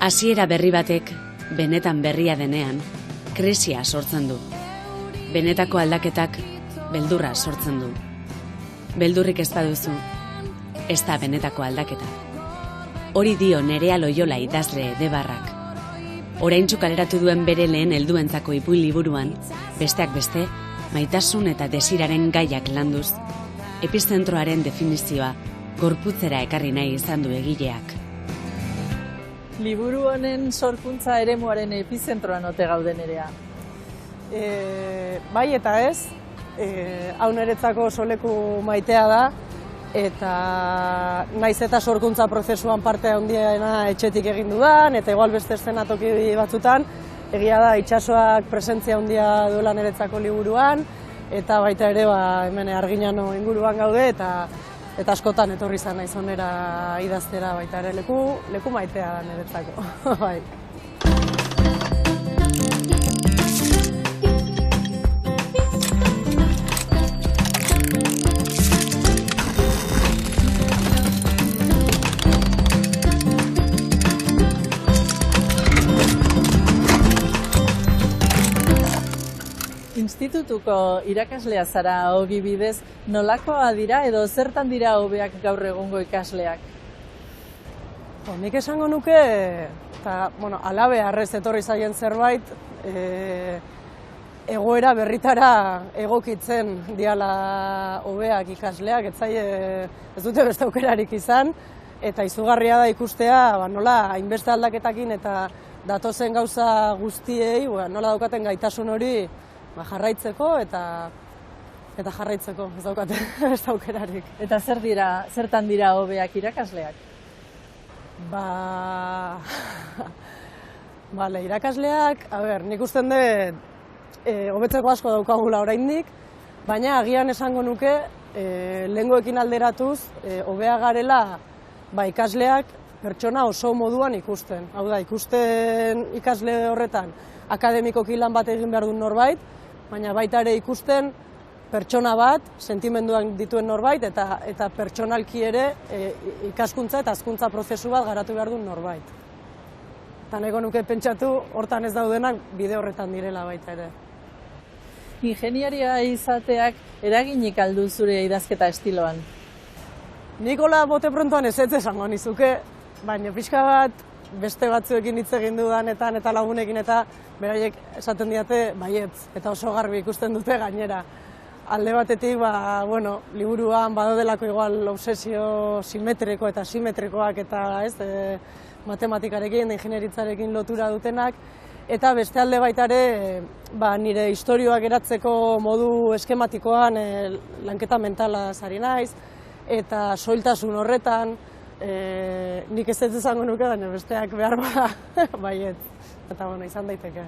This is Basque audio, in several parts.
Hasiera berri batek, benetan berria denean, krisia sortzen du. Benetako aldaketak, beldurra sortzen du. Beldurrik ez baduzu, ez da benetako aldaketa. Hori dio Nerea Loyola idazle Edebarrak. Oraintsu kaleratu duen bere lehen helduentzako ipuin liburuan, besteak beste, maitasun eta desiraren gaiak landuz, epizentroaren definizioa gorputzera ekarri nahi izan du egileak. Liburu honen sorkuntza eremuaren epizentroan ote gauden Nerea. Bai eta ez, hau niretzako oso leku maitea da, eta naiz eta sorkuntza prozesuan parte handiena etxetik egin dudan, eta igual beste eszenatoki batzutan, egia da itsasoak presentzia handia duela niretzako liburuan, eta baita ere hemen Arginano inguruan gaude, eta askotan etorri izan naiz honera idaztera baita ere leku maitea da niretzako. Bai. Institutuko irakaslea zara ogi bidez, nolakoa dira edo zertan dira hobeak gaur egungo ikasleak? Nik esango nuke, eta halabeharrez etorri zaien zerbait, egoera berritara egokitzen diala hobeak ikasleak, ez dute beste aukerarik izan, eta izugarria da ikustea nola hainbeste aldaketakin eta datozen gauza guztiei nola daukaten gaitasun hori jarraitzeko eta jarraitzeko, ez daukate beste aukerarik. Eta zertan dira hobeak irakasleak? Irakasleak, nik usten dut hobetzeko asko daukagula oraindik, baina agian esango nuke lehengoekin alderatuz hobea garela ikasleak pertsona oso moduan ikusten. Hau da, ikusten ikasle horretan akademikoki lan bat egin behar duen norbait, baina baita ere ikusten pertsona bat, sentimenduak dituen norbait, eta pertsonalki ere ikaskuntza eta hazkuntza prozesu bat garatu behar duen norbait. Eta nahiko nuke pentsatu, hortan ez daudenak bide horretan direla baita ere. Ingeniaria izateak eraginik aldu zure idazketa estiloan? Nikola bote prontoan ez esango nizuke, baina pixka bat beste batzuekin hitz egin dudanetan eta lagunekin eta beraiek esaten diate baietz, eta oso garbi ikusten dute gainera. Alde batetik, liburuan badaudelako igual obsesio simetriko eta simetrikoak eta matematikarekin, ingenieritzarekin lotura dutenak, eta beste alde baita ere nire istorioak eratzeko modu eskematikoan lanketa mentala ari naiz, eta soiltasun horretan, nik ez izango nuke, baina besteak behar baiet. Eta izan daiteke.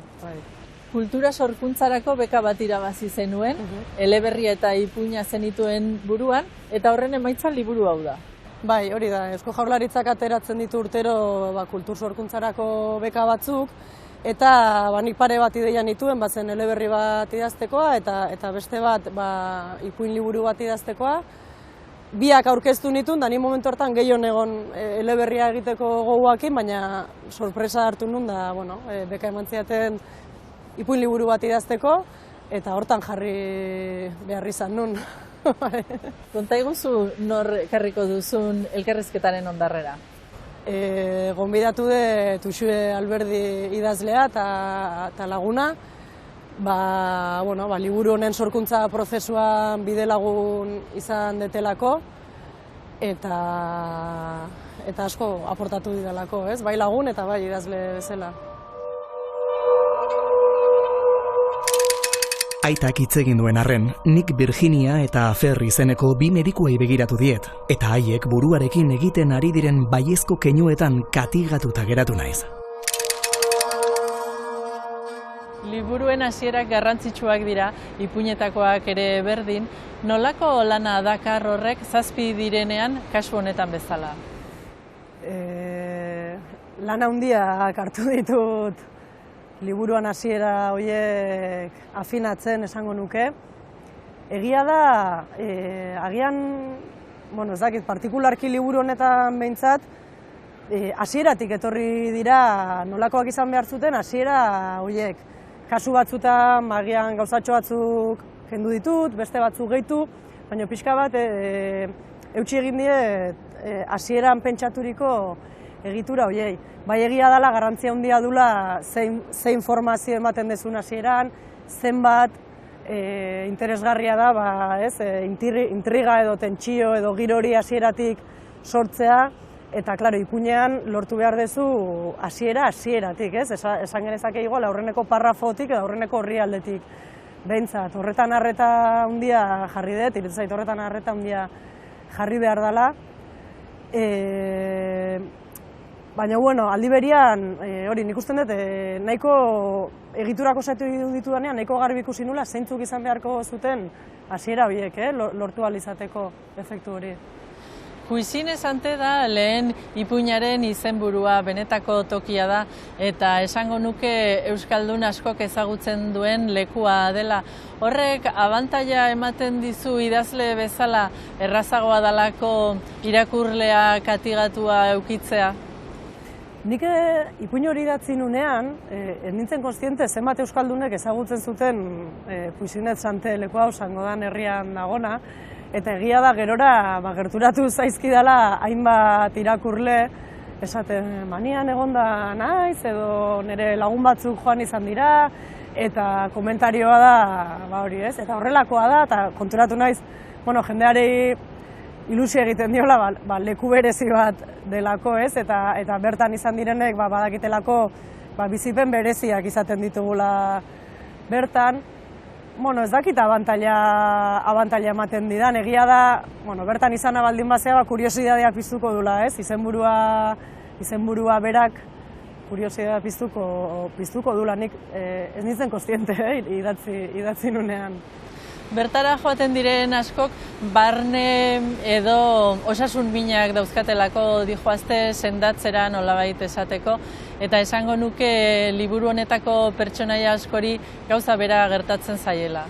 Kultura sorkuntzarako beka bat irabazi zenuen, eleberria eta ipuina zenituen buruan, eta horren emaitza liburu hau da. Bai, hori da. Eusko Jaurlaritzak ateratzen ditu urtero kultur sorkuntzarako beka batzuk, eta nik pare bat ideia nituen, bazen eleberri bat idaztekoa, eta beste bat ipuin liburu bat idaztekoa. Biak aurkeztu nituen, da ni momentu hortan gehiago egon eleberria egiteko gogoakin, baina sorpresa hartu nun da, beka eman ziaten ipuin liburu bat idazteko, eta hortan jarri behar izan nun. Konta iguzu nor ekarriko duzun elkarrizketaren ondarrera? Gonbidatu dut Uxue Alberdi idazlea eta laguna, liburu honen sorkuntza prozesuan bidelagun izan detelako, eta asko aportatu didalako, bai lagun eta bai idazle bezala. Aitak hitz egin duen arren, nik Virginia eta Afer izeneko bi medikuei begiratu diet, eta haiek buruarekin egiten ari diren baiezko keinuetan katigatuta geratu naiz. Liburuen hasierak garrantzitsuak dira, ipuinetakoak ere berdin. Nolako lana dakar horrek zazpi direnean kasu honetan bezala? Lana handiak hartu ditut liburuan hasiera horiek afinatzen esango nuke. Egia da, agian, ez dakit, partikularki liburu honetan behintzat, hasieratik etorri dira nolakoak izan behar zuten hasiera horiek. Kasu batzutan agian gauzatxo batzuk kendu ditut, beste batzuk gehitu, baina pixka bat eutsi egin die hasieran pentsaturiko egitura horiei. Bai egia dela garrantzia handia dula ze informazio ematen dezun hasieran, zenbat interesgarria da, intriga edo tentsio edo giro hori hasieratik sortzea, eta, klaro, ipuinean lortu behar dezu hasieratik, esan genezake igual aurreneko parrafotik edo aurreneko orrialdetik. Behintzat, horretan arreta handia jarri dut, iruditzen zait horretan arreta handia jarri behar dela. Baina, bueno, aldi berian, hori, nik usten dut, nahiko egiturako zaitu ditudanean, nahiko garbi ikusi nula, zeintzuk izan beharko zuten hasiera horiek, lortu ahal izateko efektu hori. Kuizin esante da lehen ipuinaren izenburua benetako tokia da eta esango nuke Euskaldun askok ezagutzen duen lekua dela. Horrek abantaila ematen dizu idazle bezala errazagoa dalako irakurlea katigatua eukitzea? Nik ipuin hori idatzi nunean, ez nintzen konstiente zenbat Euskaldunek ezagutzen zuten Kuizinet Sante lekua osango dan herrian dagona, eta egia da gerora gerturatu zaizkidala hainbat irakurle, esaten manian egonda naiz, edo nire lagun batzuk joan izan dira, eta komentarioa da hori ez, eta horrelakoa da, eta konturatu naiz, jendeari ilusio egiten diola, leku berezi bat delako ez, eta bertan izan direnek badakitelako bizipen bereziak izaten ditugula bertan. Ez dakit abantaila ematen didan, egia da, bertan izana baldin bazea kuriosidadea piztuko dula, ez? Izenburua berak kuriosidadea piztuko dula, nik ez nintzen konstiente, idatzi nunean. Bertara joaten diren askok barne edo osasun minak dauzkatelako dijoazte sendatzera nolabait esateko, eta esango nuke liburu honetako pertsonaia askori gauza bera gertatzen zaiela.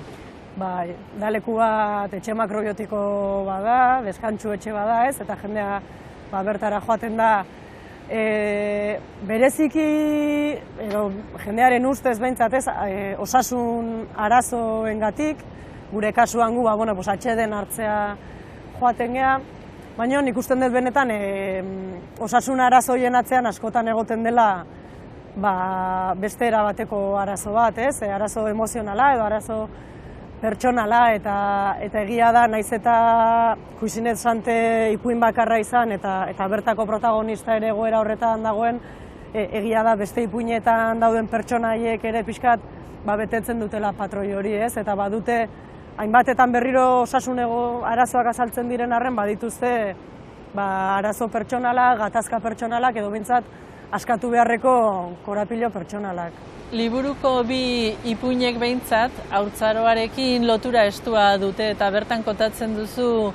Bai, da leku bat etxe makrobiotiko bada, deskantsu etxe bada ez, eta jendea bertara joaten da bereziki, edo jendearen ustez behintzat ez, osasun arazoengatik, gure kasuan gu, atxeden hartzea joaten geha, baina nik usten dut benetan osasun arazoien atzean askotan egoten dela beste erabateko arazo bat, arazo emozionala edo arazo pertsonala, eta egia da, naiz eta Kuizinet Sante ipuin bakarra izan eta bertako protagonista ere egoera horretan dagoen, egia da beste ipuinetan dauden pertsonaiek ere pixkat betetzen dutela patroi hori, eta badute hainbatetan berriro osasunego arazoak azaltzen diren arren badituzte arazo pertsonalak, gatazka pertsonalak edo bintzat askatu beharreko korapilo pertsonalak. Liburuko bi ipuinek behintzat haurtzaroarekin lotura estua dute eta bertan kontatzen duzu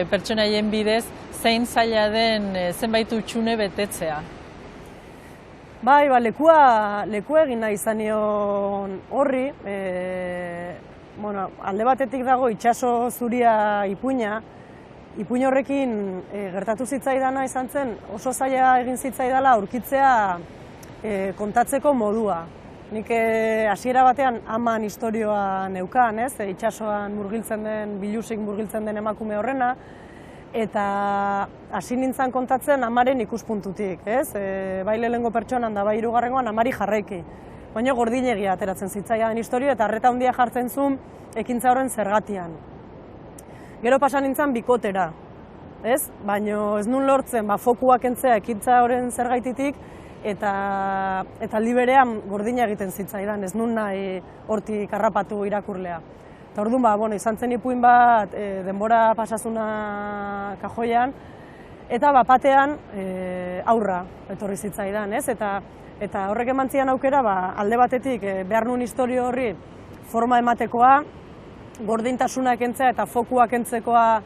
pertsonaien bidez zein zaila den zenbait hutsune betetzea. Bai, lekua egin nahi izan nion horri, alde batetik dago itsaso zuria ipuina, ipuin horrekin gertatu zitzaidana izan zen, oso zaila egin zitzaidala aurkitzea kontatzeko modua. Nik hasiera batean aman istorioa neukan, itsasoan murgiltzen den, bilusik murgiltzen den emakume horrena, eta hasi nintzen kontatzen amaren ikuspuntutik, bai lehenengo pertsonan da bai hirugarrengoan amari jarraiki. Baina gordinegia ateratzen zitzaidan historia eta arreta handia jartzen zuen ekintza horren zergatian. Gero pasa nintzen bikotera, baina ez nun lortzen fokua kentzea ekintza horren zergaititik eta aldi berean gordina egiten zitzaidan, ez nun nahi hortik harrapatu irakurlea. Eta orduan, izan zen ipuin bat denbora pasazuna kajoian, eta batean aurra etorri zitzaidan, eta horrek eman zian aukera alde batetik behar nuen historio horri forma ematekoa, gordintasuna kentzea eta fokua kentzekoa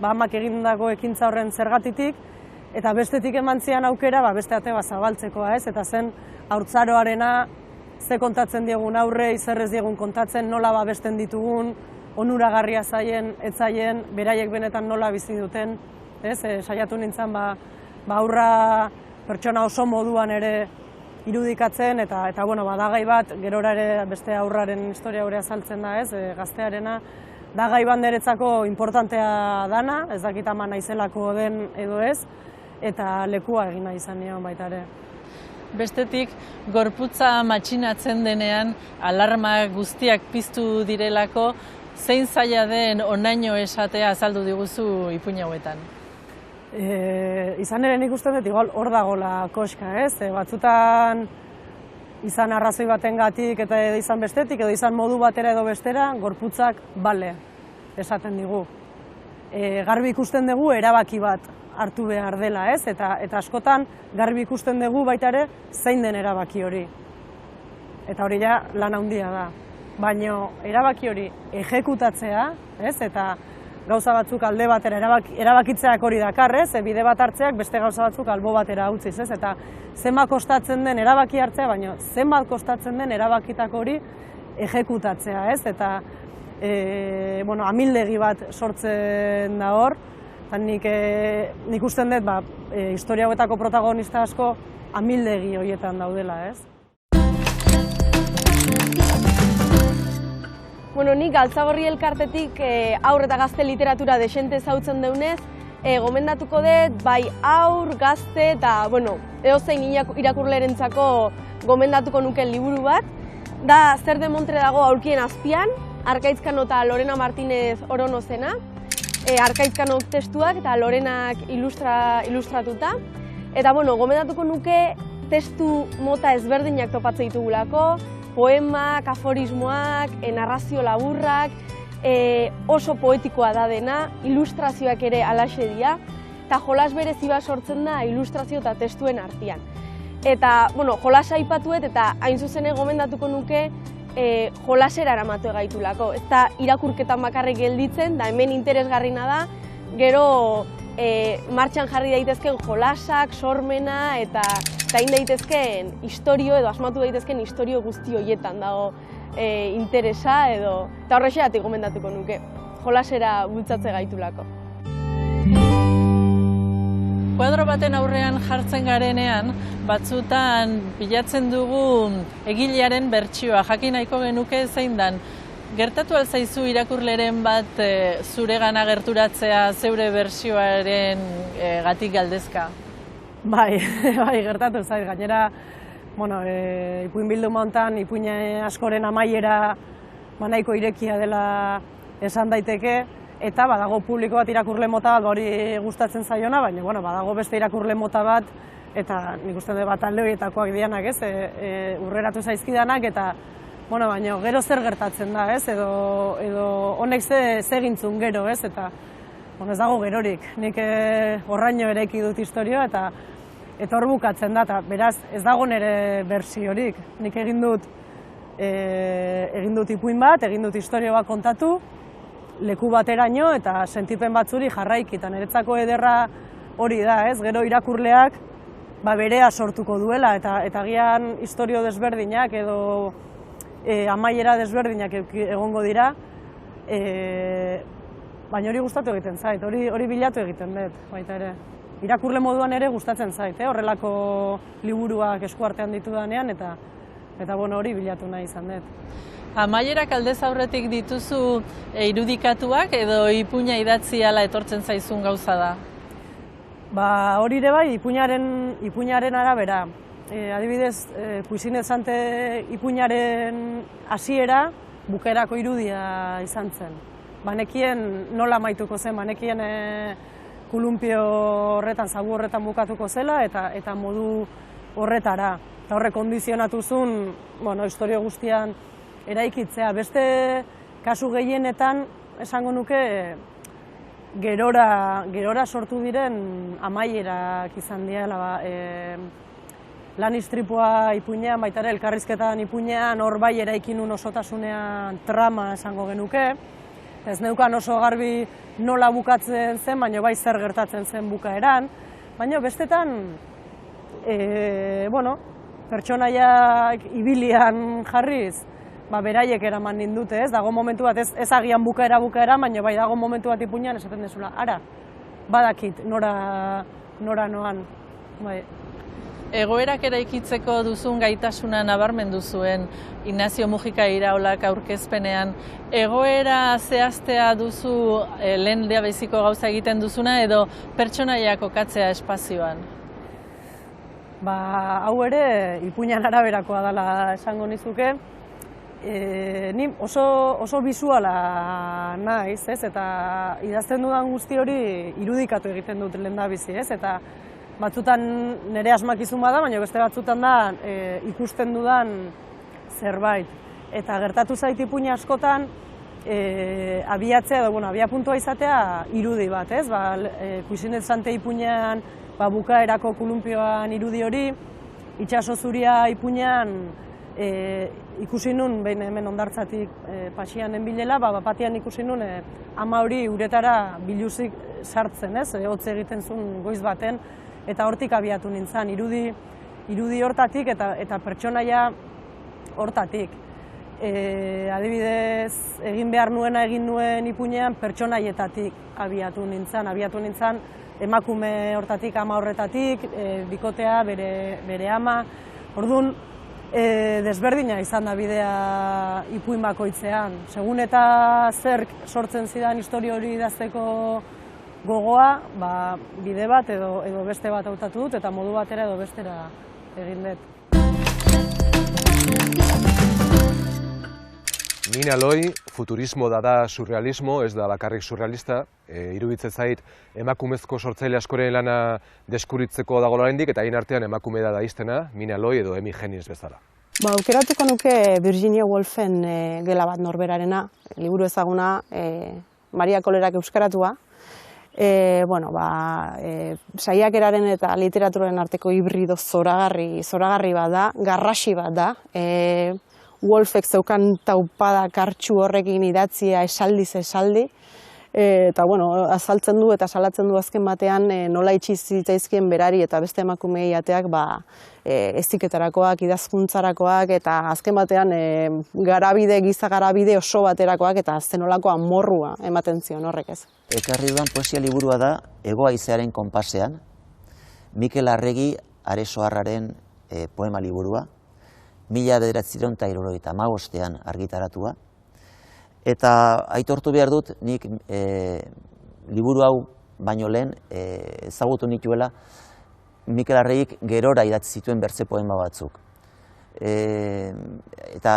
amak egindako ekintza horren zergatitik, eta bestetik eman zian aukera beste ate zabaltzekoa, eta zen haurtzaroarena ze kontatzen diegun aurrei, zer ez diegun kontatzen, nola babesten ditugun, onuragarria zaien, ez zaien, beraiek benetan nola bizi duten, saiatu nintzen aurra pertsona oso moduan ere irudikatzen, eta bueno, badagai bat, gerora ere beste aurraren historia hori azaltzen da, ez, gaztearena, da gai banderetzako importantea dana, ez dakit ama naizelako den edo ez, eta lekua egin nahi izan nion baita ere. Bestetik, gorputza matxinatzen denean, alarma guztiak piztu direlako, zein zaila den onaino esatea azaldu diguzu ipuin hauetan? Izan ere nik uste dut, igual hor dagoela koska, ez? Batzutan izan arrazoi batengatik eta edo izan bestetik, edo izan modu batera edo bestera, gorputzak bale esaten digu. Garbi ikusten dugu erabaki bat hartu behar dela, ez? Eta askotan garbi ikusten dugu baita ere zein den erabaki hori. Eta hori ja lan handia da. Baina erabaki hori ejekutatzea, ez? Eta gauza batzuk alde batera erabakitzeak hori dakar, ez? Bide bat hartzeak beste gauza batzuk albo batera utziz, ez? Eta zenbat kostatzen den erabaki hartzea, baina zenbat kostatzen den erabakitako hori ejekutatzea, ez? Eta bueno, amildegi bat sortzen da hor, eta nik usten dut, historia hauetako protagonista asko amildegi horietan daudela, ez? Bueno, nik Altzagorri elkartetik haur eta gazte literatura desente ezagutzen deunez, gomendatuko dut bai haur, gazte eta, bueno, edozein irakurlerentzako gomendatuko nuke liburu bat. Da Zer de Montre dago aulkien azpian, Arkaitzkano eta Lorena Martinez Oronozena. Arkaitzkano testuak eta Lorenak ilustratuta. Eta, bueno, gomendatuko nuke testu mota ezberdinak topatzen ditugulako, poemak, aforismoak, narrazio laburrak, oso poetikoa da dena, ilustrazioak ere halaxe dira, eta jolas berezi bat sortzen da ilustrazio eta testuen artean. Eta, bueno, jolasa aipatuet eta hain zuzen gomendatuko nuke jolasera eramatu gaitulako. Ez da irakurketan bakarrik gelditzen, da hemen interesgarrina da, gero martxan jarri daitezken jolasak, sormena eta egin daitezken istorio edo asmatu daitezken istorio guzti horietan dago interesa edo eta horrexeatik gomendatuko nuke, jolasera bultzatze gaitulako. Kuadro baten aurrean jartzen garenean, batzutan bilatzen dugu egilearen bertsioa, jakin nahiko genuke zein dan. Gertatu alzaizu irakurleren bat zuregana gerturatzea zeure bertsioaren gatik galdezka? Bai, gertatu zait, gainera, bueno, ipuin bilduma hontan, ipuin askoren amaiera nahiko irekia dela esan daiteke, eta badago publiko bat irakurle mota bat hori gustatzen zaiona, baina badago beste irakurle mota bat, eta nik uste dut bat alde horietakoak dianak, ez, urreratu zaizkidanak, eta baina gero zer gertatzen da, ez, edo honek ze gintzun gero, ez, eta ez dago gerorik. Nik horraino eraiki dut historioa, eta hor bukatzen da, eta beraz ez dago nire bertsiorik. Nik egin dut ipuin bat, egin dut historio bat kontatu, leku bateraino eta sentipen batzuri jarraiki, eta niretzako ederra hori da, ez, gero irakurleak berea sortuko duela, eta gian historio desberdinak edo amaiera desberdinak egongo dira, baina hori gustatu egiten zait, hori bilatu egiten dut, baita ere. Irakurle moduan ere gustatzen zait, horrelako liburuak eskuartean ditudanean, eta hori bilatu nahi izan dut. Amaierak aldez aurretik dituzu irudikatuak edo ipuina idatzi ala etortzen zaizun gauza da? Hori ere bai, ipuinaren arabera. Adibidez, Puisinezante ipuinaren hasiera bukerako irudia izan zen. Banekien nola amaituko zen, banekien kolumpio horretan, zagu horretan bukatuko zela eta modu horretara. Eta horrek kondizionatu zuen, historio guztian eraikitzea. Beste kasu gehienetan esango nuke gerora sortu diren amaierak izan diela. Lan istripua ipuinean, baita ere elkarrizketan ipuinean, hor bai eraikin un osotasunean trama esango genuke. Ez neukan oso garbi nola bukatzen zen, baina bai zer gertatzen zen bukaeran. Baina bestetan, pertsonaiak ibilian jarriz, beraiek eraman nindute, ez? Dago momentu bat, ez agian bukaera, baina bai dago momentu bat ipuinean esaten dezula, ara, badakit nora noan. egoerak eraikitzeko duzun gaitasuna nabarmendu zuen Ignacio Mujika Iraolak aurkezpenean. Egoera zehaztea duzu lehen lehenbiziko gauza egiten duzuna edo pertsonaia kokatzea espazioan? Hau ere, ipuinan araberakoa dela esango nizuke. Ni oso bisuala naiz, eta idazten dudan guzti hori irudikatu egiten dut lehendabizi, eta batzutan nire asmakizun bada, baina beste batzutan da ikusten dudan zerbait. Eta gertatu zait ipuin askotan abiatzea edo abiapuntua izatea irudi bat, ez? Kuisin Sante ipuinean bukaerako kolumpioan irudi hori, itxaso zuria ipuinean ikusi nun, behin hemen ondartzatik pasian nenbilela, batian ikusi nun ama hori uretara biluzik sartzen, ez? Hotz egiten zuen goiz baten, eta hortik abiatu nintzen, irudi hortatik eta pertsonaia hortatik. Adibidez, egin behar nuena egin nuen ipuinean pertsonaietatik abiatu nintzen, emakume hortatik, ama horretatik, bikotea, bere ama. Orduan, desberdina izan da bidea ipuin bakoitzean. Segun eta zerk sortzen zidan historia hori idazteko gogoa, bide bat edo beste bat hautatu dut, eta modu batera edo bestera egin dut. Mina Loi, futurismo da surrealismo, ez da bakarrik surrealista. Iruditzen zait emakumezko sortzaile askoren lana deskuritzeko dago oraindik, eta hain artean emakume da iztena, Mina Loi edo Emi Hennis bezala. Aukeratuko nuke Virginia Woolfen gela bat norberarena, liburu ezaguna, Maria Kolerak euskaratua. Saiakeraren eta literaturaren arteko hibrido zoragarri bat da, garrasi bat da. Woolfek zeukan taupada kartxu horrekin idatzia esaldiz esaldi, eta azaltzen du eta salatzen du azken batean nola itxi zitzaizkien berari eta beste emakumei ateak heziketarakoak, idazkuntzarakoak, eta azken batean giza garabide oso baterakoak eta zenolako amorrua ematen zion horrek, ez. Ekarri dudan poesia liburua da Hego haizearen konpasean, Mikel Arregi Aresoarraren poema liburua, 1975ean argitaratua. Eta aitortu behar dut, nik liburu hau baino lehen ezagutu nituela Mikel Arregik gerora idatzi zituen bertze poema batzuk. Eta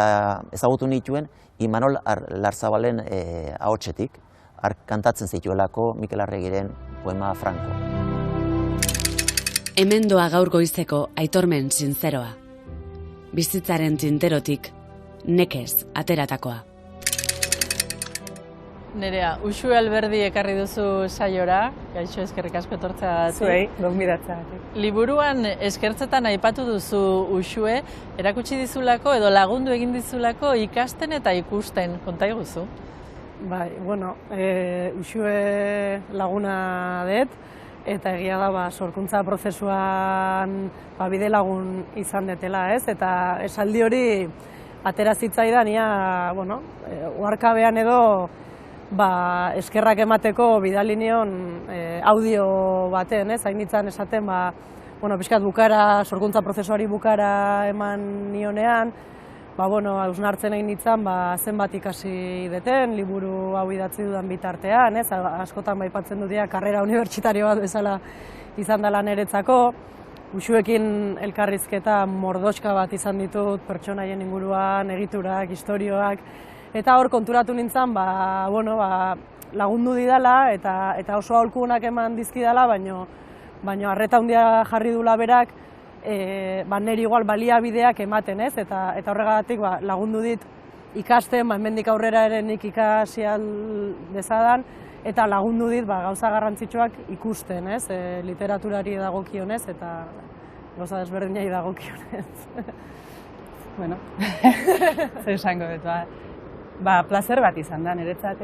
ezagutu nituen Imanol Larzabalen ahotsetik, kantatzen zituelako Mikel Arregiren poema Franco. Hemen doa gaur goizeko aitormen sinzeroa. Bizitzaren tinterotik, nekez ateratakoa. Nerea, Uxue Alberdi ekarri duzu saiora, gaixo eskerrik asko etortzea. Zuei, gonbidatzea. Liburuan eskertzetan aipatu duzu Uxue, erakutsi dizulako edo lagundu egin dizulako ikasten eta ikusten, konta iguzu? Uxue laguna dut, eta egia da sorkuntza prozesuan bide lagun izan detela, ez? Eta esaldi hori atera zitzaidan, oharkabean edo eskerrak emateko bidali nion audio baten, ez? Hain ditzan esaten, pixkat bukara, sorkuntza prozesuari bukara eman nionean, hausnartzen egin ditzan, zenbat ikasi deten, liburu hau idatzi dudan bitartean, ez? Askotan aipatzen dut karrera unibertsitario bat bezala izan dela niretzako. Uxuekin elkarrizketa mordoxka bat izan ditut pertsonaien inguruan, egiturak, istorioak, eta hor konturatu nintzen, lagundu didala eta oso aholkunak eman dizkidala, baina arreta handia jarri dula berak, niri igual baliabideak ematen, ez? Eta horregatik lagundu dit ikasten, hemendik aurrera ere nik ikasi dezadan, eta lagundu dit gauza garrantzitsuak ikusten, ez? Literaturari dagokionez eta gauza desberdinai dagokionez. Bueno, zer esango dut, plazer bat izan da, niretzat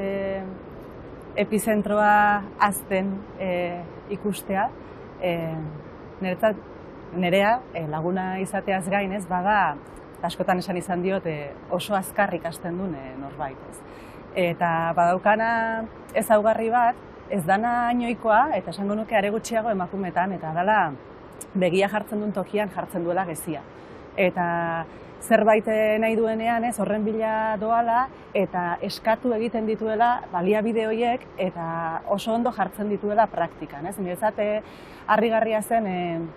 epizentroa azten ikustea, niretzat nerea laguna izateaz gain, ez, bada, askotan esan izan diot, oso azkar ikasten duen norbait, ez. Eta badaukana ezaugarri bat, ez dana inoikoa, eta esango nuke are gutxiago emakumetan, eta dela begia jartzen duen tokian jartzen duela gezia. Eta zerbait nahi duenean horren bila doala eta eskatu egiten dituela baliabide horiek eta oso ondo jartzen dituela praktikan. Niretzat harrigarria zen,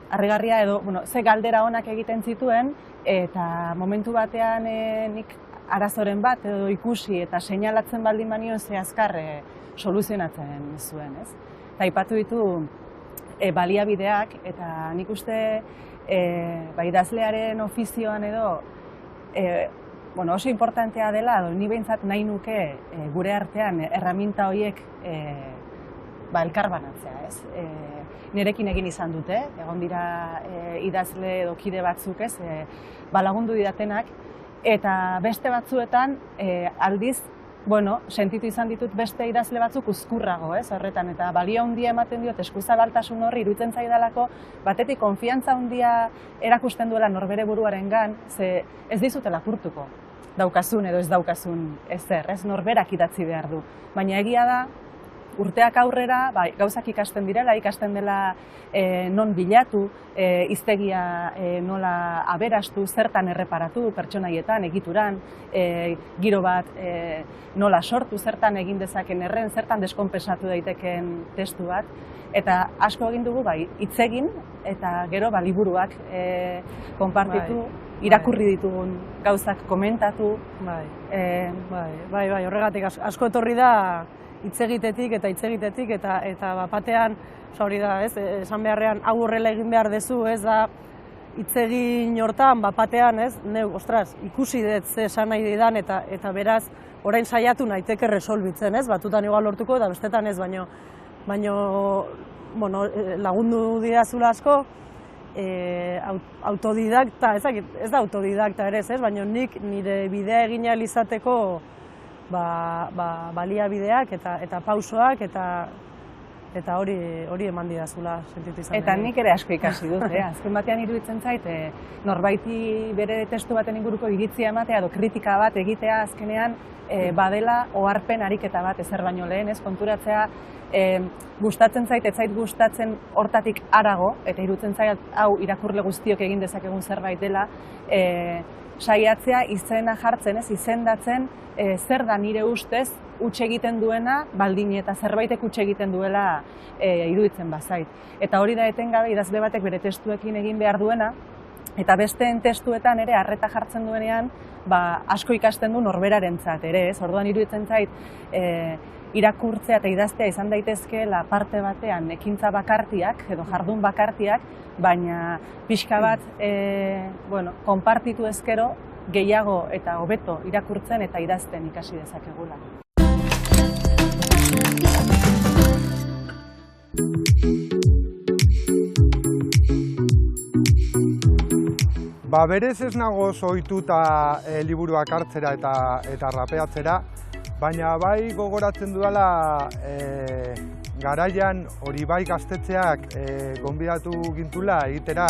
harrigarria edo ze galdera onak egiten zituen eta momentu batean nik arazoren bat edo ikusi eta seinalatzen baldin banion ze azkar soluzionatzen zuen. Eta aipatu ditu baliabideak eta nik uste idazlearen ofizioan edo oso importantea dela, ni behintzat nahi nuke gure artean erraminta horiek elkarbanatzea. Nirekin egin izan dute, egon dira idazle edo kide batzuk lagundu didatenak, eta beste batzuetan aldiz sentitu izan ditut beste idazle batzuk uzkurrago, horretan, eta balio handia ematen diot eskuzabaltasun horri iruditzen zaidalako, batetik konfiantza handia erakusten duela norbere buruarengan, ze ez dizute lapurtuko, daukazun edo ez daukazun ezer, norberak idatzi behar du. Baina egia da, urteak aurrera, gauzak ikasten direla, ikasten dela non bilatu, hiztegia nola aberastu, zertan erreparatu, pertsonaietan, egituran, giro bat nola sortu, zertan egin dezaken erren, zertan deskonpensatu daiteken testu bat. Eta asko egin dugu, hitz egin, eta gero liburuak konpartitu, irakurri ditugun gauzak komentatu. Horregatik asko etorri da hitz egitetik eta batean, hori da, esan beharrean hau horrela egin behar dezu, da hitz egin hortan, batean, ikusi dut ze esan nahi didan eta beraz, orain saiatu naiteke resolbitzen, batutan igual lortuko eta bestetan ez, baino lagundu didazula asko, autodidakta, ez da autodidakta ere, baina nik nire bidea egin ahal izateko baliabideak eta pausoak eta hori eman didazula sentitu izan. Eta nik ere asko ikasi dut, azken batean iruditzen zait, norbaiti bere testu baten inguruko iritzia ematea edo kritika bat egitea azkenean badela oharpen ariketa bat ezer baino lehen, konturatzea gustatzen zait, ez zait gustatzen hortatik harago, eta iruditzen zait hau irakurle guztiok egin dezakegun zerbait dela, saiatzea izena jartzen, izendatzen zer da nire ustez huts egiten duena, baldin eta zerbaitek huts egiten duela iruditzen bazait. Eta hori da etengabe idazle batek bere testuekin egin behar duena, eta besteen testuetan ere arreta jartzen duenean asko ikasten du norberarentzat ere, orduan iruditzen zait irakurtzea eta idaztea izan daitezkeela parte batean ekintza bakartiak edo jardun bakartiak, baina pixka bat konpartitu ezkero gehiago eta hobeto irakurtzen eta idazten ikasi dezakegula. Berez ez nagoz ohituta liburuak hartzera eta rapeatzera, baina bai gogoratzen dudala garaian hori bai gaztetzeak gonbidatu gintula egitera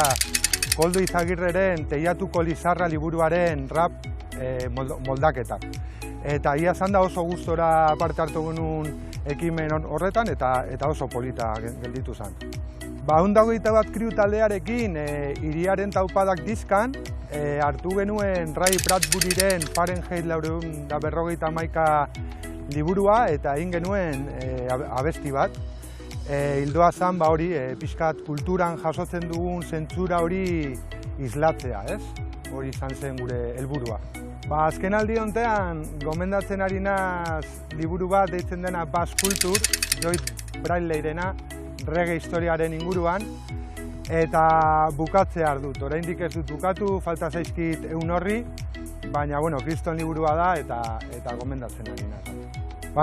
Koldo Izagirreren Teiatuko Lizarra liburuaren rap moldaketa. Eta ia zan da oso gustora parte hartu genuen ekimen horretan eta oso polita gelditu zen. 121 kriu taldearekin Hiriaren taupadak dizkan hartu genuen Ray Bradburyren Fahrenheit 451 liburua eta egin genuen abesti bat. Hildoa zen hori pixkat kulturan jasotzen dugun zentzura hori islatzea, hori izan zen gure helburua. Azken aldi honetan gomendatzen ari naz liburu bat deitzen dena Bass Culture, Joyce Bradley-rena, reggae historiaren inguruan, eta bukatzea dut. Oraindik ez dut bukatu, falta zaizkit ehun horri, baina kriston liburua da eta gomendatzen ari naz.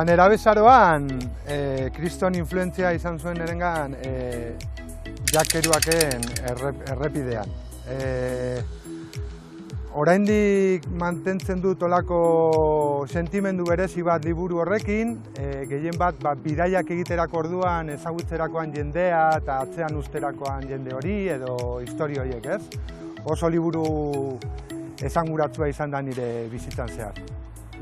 Nera bezaroan, kriston influentzia izan zuen nerengan Jack Kerouaken errepidean. Oraindik mantentzen dut olako sentimendu berezi bat liburu horrekin, gehien bat bidaiak egiterako orduan ezagutzerakoan jendea eta atzean usterakoan jende hori edo historia horiek, Oso liburu esanguratsua izan da nire bizitzan zehar.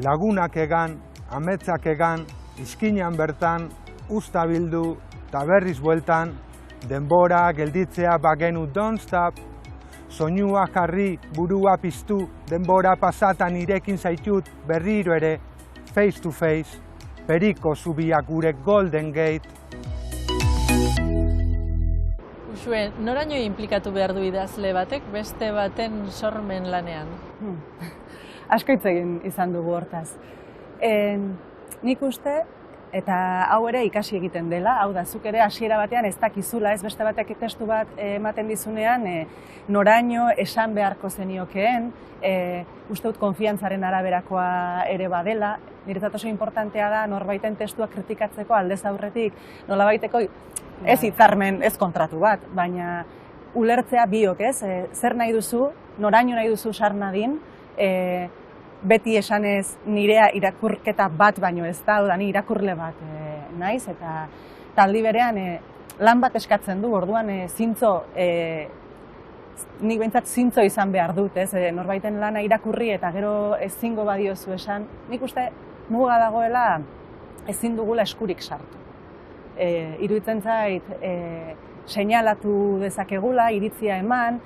Lagunak egan, ametsak egan, izkinean bertan, usta bildu eta berriz bueltan, denbora gelditzea bagenu don't stop, soinua jarri, burua piztu, denbora pasatan irekin zaitut berriro ere, face to face, periko zubiak gure Golden Gate. Uxue, noraino inplikatu behar du idazle batek beste baten sormen lanean? Asko hitz egin izan dugu hortaz. Nik uste, eta hau ere ikasi egiten dela, hau da, zuk ere hasiera batean ez dakizula, ez beste batek testu bat ematen dizunean, noraino esan beharko zeniokeen, uste dut konfiantzaren araberakoa ere badela, niretzat oso importantea da norbaiten testua kritikatzeko aldez aurretik, nolabaiteko ez hitzarmen, ez kontratu bat, baina ulertzea biok, ez? Zer nahi duzu, noraino nahi duzu sarnadin, beti esanez nirea irakurketa bat baino ez da, ni irakurle bat naiz, eta aldi berean lan bat eskatzen du, orduan zintzo, nik behintzat zintzo izan behar dut, ez? Norbaiten lana irakurri eta gero ezingo badiozu esan, nik uste muga dagoela ezin dugula eskurik sartu. Iruditzen zait, seinalatu dezakegula, iritzia eman,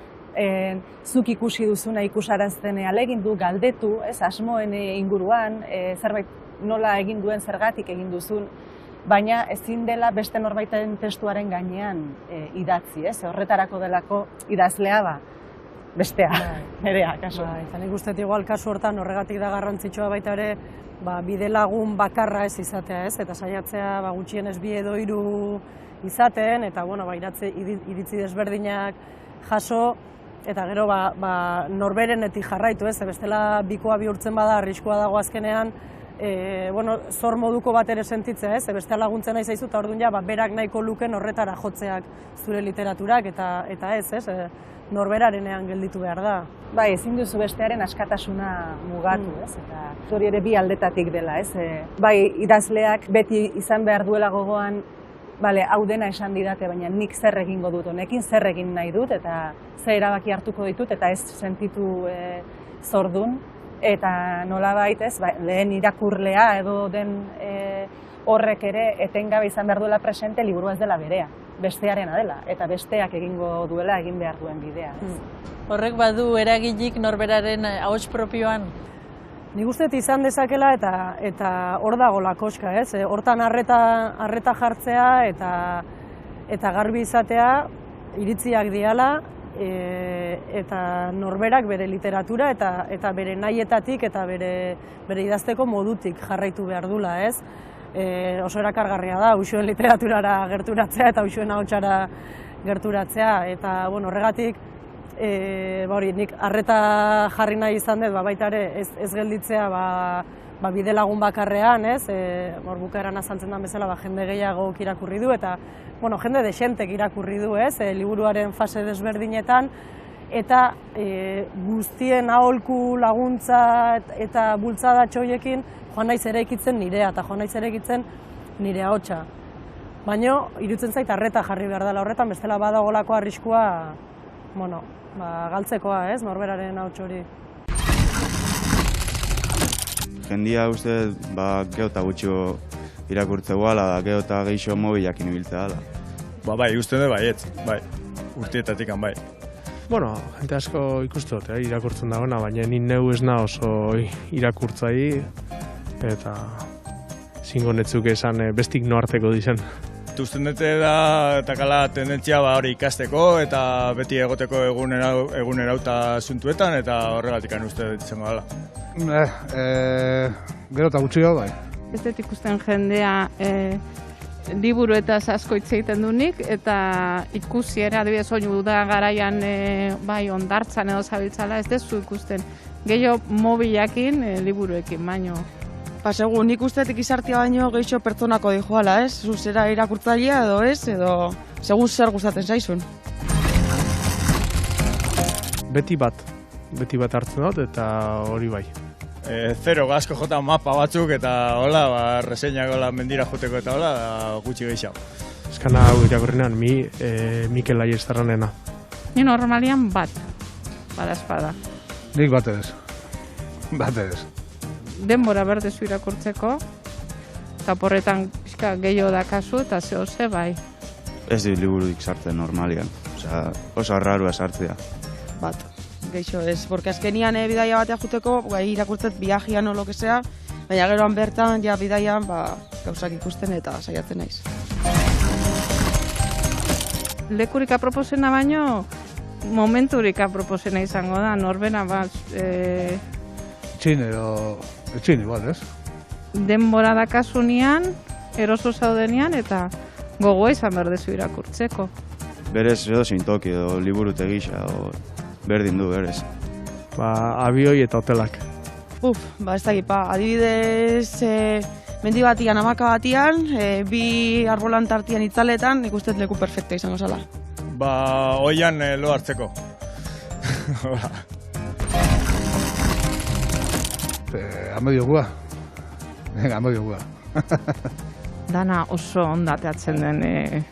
zuk ikusi duzuna ikusarazten alegindu, galdetu, asmoen inguruan, zerbait nola egin duen zergatik egin duzun, baina ezin dela beste norbaiten testuaren gainean idatzi, horretarako delako idazlea bestea, nerea, kasu. Eta nik uste igual kasu hortan horregatik da garrantzitsua baita ere, bide lagun bakarra ez izatea, eta saiatzea gutxienez 2 edo 3 izaten, eta iritzi desberdinak jaso, eta gero norberenetik jarraitu, bestela bikoa bihurtzen bada, arriskua dago azkenean, zor moduko bat ere sentitzea, bestea laguntzen nahi zaizu, eta orduan berak nahiko luken horretara jotzeak zure literaturak, eta ez, norberarenean gelditu behar da. Bai, ezin duzu bestearen askatasuna mugatu, eta hori ere bi aldetatik dela, Bai, idazleak beti izan behar duela gogoan, hau dena esan didate, baina nik zer egingo dut honekin, zer egin nahi dut, eta zer erabaki hartuko ditut, eta ez sentitu zordun, eta nolabait, lehen irakurlea edo den horrek ere etengabe izan behar duela presente, liburua ez dela berea, bestearena dela, eta besteak egingo duela egin behar duen bidea. Horrek badu eragilik norberaren ahots propioan? Nik uste izan dezakela eta hor dago lakoska, hortan arreta jartzea eta garbi izatea iritziak diala, eta norberak bere literatura eta bere nahietatik eta bere idazteko modutik jarraitu behar dula, oso erakargarria da, Uxuen literaturara gerturatzea eta Uxuen ahotsara gerturatzea, eta horregatik nik arreta jarri nahi izan dut, baita ere ez gelditzea bide lagun bakarrean, bukaeran azaltzen den bezala jende gehiago irakurri du, eta jende desentek irakurri du, liburuaren fase desberdinetan, eta guztien aholku laguntza eta bultzada txoiekin joan naiz eraikitzen nirea, eta joan naiz eraikitzen nire ahotsa. Baina, iruditzen zait arreta jarri behar dela horretan, bestela badagolako arriskua galtzekoa, norberaren ahots hori. Jendia uste, geho eta gutxo irakurtze guala, geho eta geixo mobilak inibiltzea dela. Bai, uste dut baietz, urtietatik bai. Jente asko ikustu dut, irakurtzen dagoena, baina ni neu ez na oso irakurtzai, eta zingo netzuk esan bestik noarteko dizen. Usten dute da, eta kala tendentzia hori ikasteko, eta beti egoteko egunerauta zuntuetan, eta horregatik uste dut izango dela. Gero eta gutxi bai. Ez dut ikusten jendea liburu eta asko hitz egiten dunik, eta ikusiera, adibidez soinu da garaian bai ondartzan edo zabiltzala, ez dezu ikusten. Gehiago mobilakin, liburuekin, baino. Segun, nik usteetik izartia baino gehiago pertsonako dijoala, zuzera irakurtzailea edo segun zer gustatzen zaizun. Beti bat hartzen dut eta hori bai. Zero asko jota mapa batzuk eta hola, reseinak mendira joteko eta hola, gutxi gehiago. Eskana hau irakurrenean, Mikel Aiestarranena. Ni normalian bat, bada espada. Nik bat ez. Denbora berdezu irakurtzeko, eta porretan gehiago da kasu eta zehose bai. ez dit libururik sartzen normalian. Osea, oso arrarua sartzea. Bat, geixo ez, porque azkenian bidaia batea juteko, irakurtzet viajean o lo que sea, baina geroan bertan, ja bidaian, gauzak ikusten eta saiatzen naiz. Lekurik aproposena baino, momenturik aproposena izango da, norbena bat. Etxin igual, ez? Denbora dakasunean, eroso zaudenean eta gogoa izan berdezu irakurtzeko. Berez edozein toki edo liburutegi gisa, berdin du berez. Abioi eta hotelak. Ez dakit, adibidez, mendi batian, hamaka batian, bi arbolan tartian itzaletan, nik uste leku perfecta izango zala. Oian lo hartzeko. Amodiogua. Amodiogua. Dana oso ondateatzen den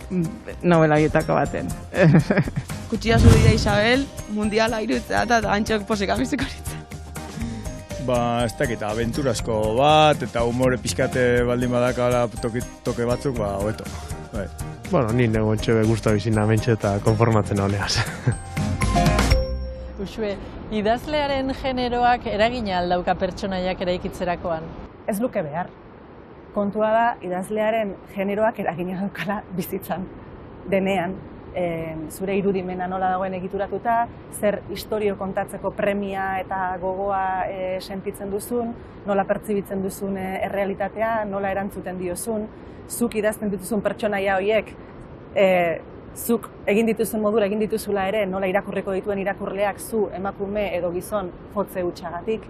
novelaietako baten. Kutsia zubidea Isabel, mundiala irutzea eta antxok posik amiziko ditzen. Ez dakit, abenturazko bat eta humore pixkate baldin badakala toke batzuk, hobeto. Ni nego entxebe guztua bizina mentxe eta konformatzen honeaz. Uxue, idazlearen generoak eragina aldauka pertsonaiak eraikitzerakoan? Ez luke behar. Kontua da, idazlearen generoak eragina daukala bizitzan denean. Zure irudimena nola dagoen egituratuta, zer historio kontatzeko premia eta gogoa sentitzen duzun, nola pertsibitzen duzun errealitatea, nola erantzuten diozun, zuk idazten dituzun pertsonaia horiek, zuk egin dituzun modura egin dituzula ere, nola irakurriko dituen irakurleak zu emakume edo gizon jotze hutsagatik.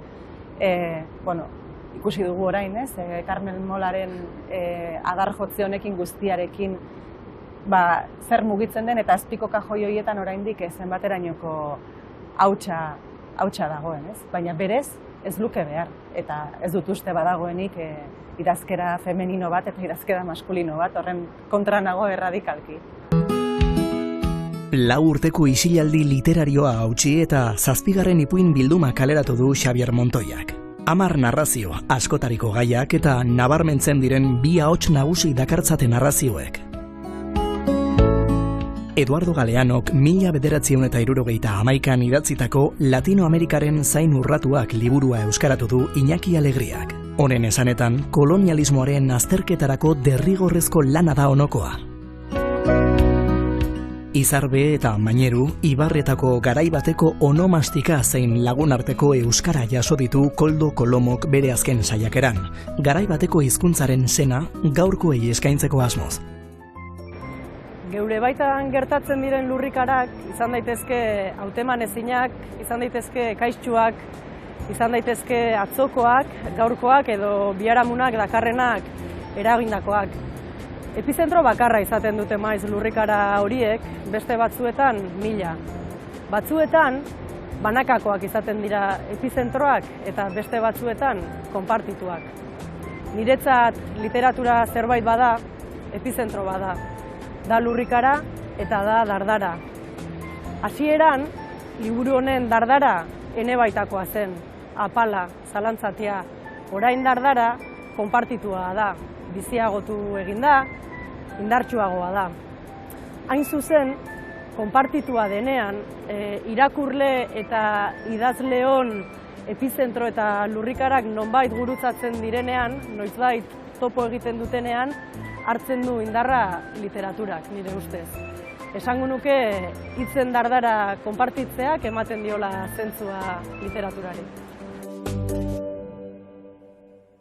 Ikusi dugu orain, Carmel Molaren adar jotze honekin guztiarekin zer mugitzen den eta azpiko kajoi horietan oraindik zenbaterainoko hautsa dagoen, baina berez ez luke behar eta ez dut uste badagoenik idazkera femenino bat eta idazkera maskulino bat, horren kontra nago erradikalki. 4 urteko isilaldi literarioa hautsi eta 7. ipuin bilduma kaleratu du Xabier Montoiak. 10 narrazio, askotariko gaiak eta nabarmentzen diren 2 ahots nagusi dakartzate narrazioek. Eduardo Galeanok 1971an idatzitako Latinoamerikaren zain urratuak liburua euskaratu du Iñaki Alegriak. Honen esanetan, kolonialismoaren azterketarako derrigorrezko lana da onokoa. Izarbe eta Maineru, Ibarretako garaibateko onomastika zein lagunarteko euskara jaso ditu Koldo Kolomok bere azken saiakeran. Garaibateko hizkuntzaren sena gaurkoei eskaintzeko asmoz. Geure baitan gertatzen diren lurrikarak izan daitezke hauteman ezinak, izan daitezke kaixtuak, izan daitezke atzokoak, gaurkoak edo biharamunak dakarrenak eragindakoak. Epizentro bakarra izaten dute maiz lurrikara horiek, beste batzuetan 1000. Batzuetan banakakoak izaten dira epizentroak eta beste batzuetan konpartituak. Niretzat literatura zerbait bada, epizentro bada. Da lurrikara eta da dardara. Hasieran, liburu honen dardara ene baitakoa zen, apala, zalantzatia. Orain dardara konpartitua da, biziagotu eginda, indartsuagoa da. Hain zuzen, konpartitua denean, irakurle eta idazleon epizentro eta lurrikarak nonbait gurutzatzen direnean, noizbait topo egiten dutenean, hartzen du indarra literaturak, nire ustez. Esango nuke hitzen dardara konpartitzeak ematen diola zentzua literaturari.